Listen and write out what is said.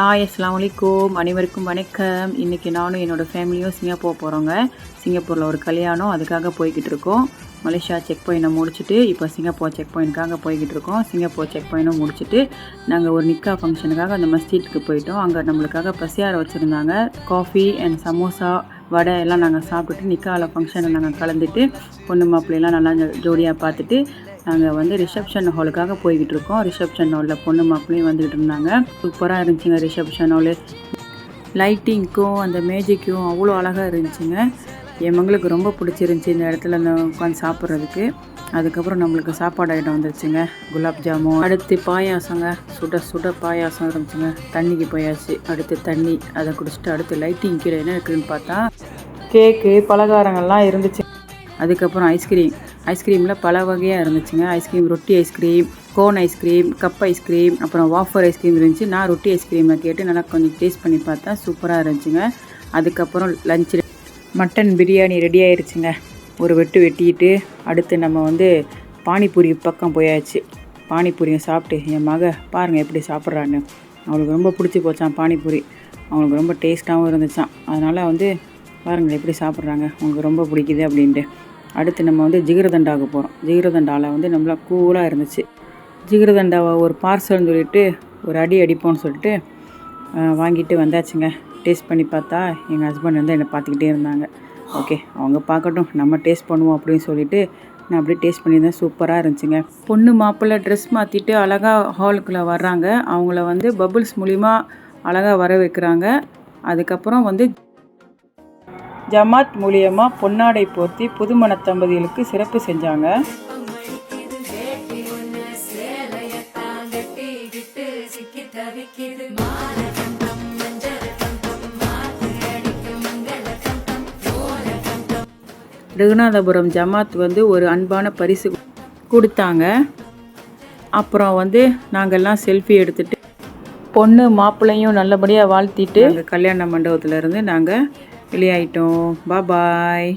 அஸ்ஸலாமு அலைக்கும். அனைவருக்கும் வணக்கம். இன்றைக்கி நானும் என்னோடய ஃபேமிலியும் சிங்கப்பூர் போகிறோங்க. சிங்கப்பூரில் ஒரு கல்யாணம், அதுக்காக போய்கிட்டு இருக்கோம். மலேசியா செக் பாயிண்ட்டை முடிச்சுட்டு இப்போ சிங்கப்பூர் செக் பாயிண்ட்டுக்காக போய்கிட்டு இருக்கோம். சிங்கப்பூர் செக் பாயிண்ட்டும் முடிச்சுட்டு நாங்கள் ஒரு நிக்கா ஃபங்க்ஷனுக்காக அந்த மஸ்ஜிதுக்கு போயிட்டோம். அங்கே நம்மளுக்காக பசியார வச்சுருந்தாங்க. காஃபி அண்ட் சமோசா, வடை எல்லாம் நாங்கள் சாப்பிட்டுட்டு நிக்காவில் ஃபங்க்ஷனை நாங்கள் கலந்துட்டு பொண்ணு மாப்பிள்ளையெல்லாம் நல்லா ஜோடியாக பார்த்துட்டு நாங்கள் வந்து ரிசப்ஷன் ஹாலுக்காக போய்கிட்டு இருக்கோம். ரிசப்ஷன் ஹாலில் பொண்ணு மாப்பிள்ளையும் வந்துக்கிட்டு இருந்தாங்க. சூப்பராக இருந்துச்சுங்க ரிசப்ஷன் ஹாலு. லைட்டிங்க்கும் அந்த மேஜிக்கும் அவ்வளோ அழகாக இருந்துச்சுங்க. என் மங்களுக்கு ரொம்ப பிடிச்சிருந்துச்சி இந்த இடத்துல உட்காந்து சாப்பிட்றதுக்கு. அதுக்கப்புறம் நம்மளுக்கு சாப்பாடு ஐட்டம் வந்துருச்சுங்க. குலாப் ஜாமுன், அடுத்து பாயாசங்க, சுட சுட பாயாசம் இருந்துச்சுங்க. தண்ணிக்கு போயாச்சு. அடுத்து தண்ணி, அதை குடிச்சிட்டு அடுத்து லைட்டிங் கீழே என்ன இருக்குதுன்னு பார்த்தா கேக்கு, பலகாரங்கள்லாம் இருந்துச்சு. அதுக்கப்புறம் ஐஸ்கிரீமில் பல வகையாக இருந்துச்சுங்க. ஐஸ்கிரீம், ரொட்டி ice cream, cone ice cream, cup ice cream, அப்புறம் வாஃபர் ஐஸ்கிரீம் இருந்துச்சு. நான் ரொட்டி ஐஸ்கிரீமை கேட்டு நல்லா கொஞ்சம் டேஸ்ட் பண்ணி பார்த்தேன். சூப்பராக இருந்துச்சுங்க. அதுக்கப்புறம் லஞ்சு மட்டன் பிரியாணி ரெடி ஆயிடுச்சுங்க. ஒரு வெட்டிட்டு அடுத்து நம்ம வந்து பானிபூரி பக்கம் போயாச்சு. பானிபூரியை சாப்பிட்டு என் மக பாருங்கள் எப்படி சாப்பிட்றான்னு. அவளுக்கு ரொம்ப பிடிச்சி போச்சான் பானிபூரி. அவங்களுக்கு ரொம்ப டேஸ்ட்டாகவும் இருந்துச்சான். அதனால் வந்து பாருங்கள் எப்படி சாப்பிட்றாங்க, உங்களுக்கு ரொம்ப பிடிக்குது அப்படின்ட்டு. அடுத்து நம்ம வந்து ஜிகிரதண்டாவுக்கு போகிறோம். ஜிகிரதண்டாவில் வந்து நம்மளா கூலாக இருந்துச்சு. ஜிகிரதண்டாவை ஒரு பார்சல்னு சொல்லிட்டு ஒரு அடிப்போம்னு சொல்லிட்டு வாங்கிட்டு வந்தாச்சுங்க. டேஸ்ட் பண்ணி பார்த்தா எங்கள் ஹஸ்பண்ட் வந்து என்னை பார்த்துக்கிட்டே இருந்தாங்க. ஓகே, அவங்க பார்க்கட்டும், நம்ம டேஸ்ட் பண்ணுவோம் அப்படின்னு சொல்லிட்டு நான் அப்படியே டேஸ்ட் பண்ணியிருந்தேன். சூப்பராக இருந்துச்சுங்க. பொண்ணு மாப்பிள்ளை ட்ரெஸ் மாற்றிட்டு அழகாக ஹாலுக்குள்ளே வர்றாங்க. அவங்கள வந்து பபுள்ஸ் மூலிமா அழகாக வர வைக்கிறாங்க. அதுக்கப்புறம் வந்து ஜமாத் மூலியமாக பொன்னாடை போர்த்தி புதுமண தம்பதிகளுக்கு சிறப்பு செஞ்சாங்க. ரகுநாதபுரம் ஜமாத் வந்து ஒரு அன்பான பரிசு கொடுத்தாங்க. அப்புறம் வந்து நாங்கள்லாம் செல்ஃபி எடுத்துகிட்டு பொண்ணு மாப்பிள்ளையும் நல்லபடியாக வாழ்த்திட்டு நாங்கள் கல்யாண மண்டபத்திலேருந்து நாங்கள் வெளியாயிட்டோம். பாய்.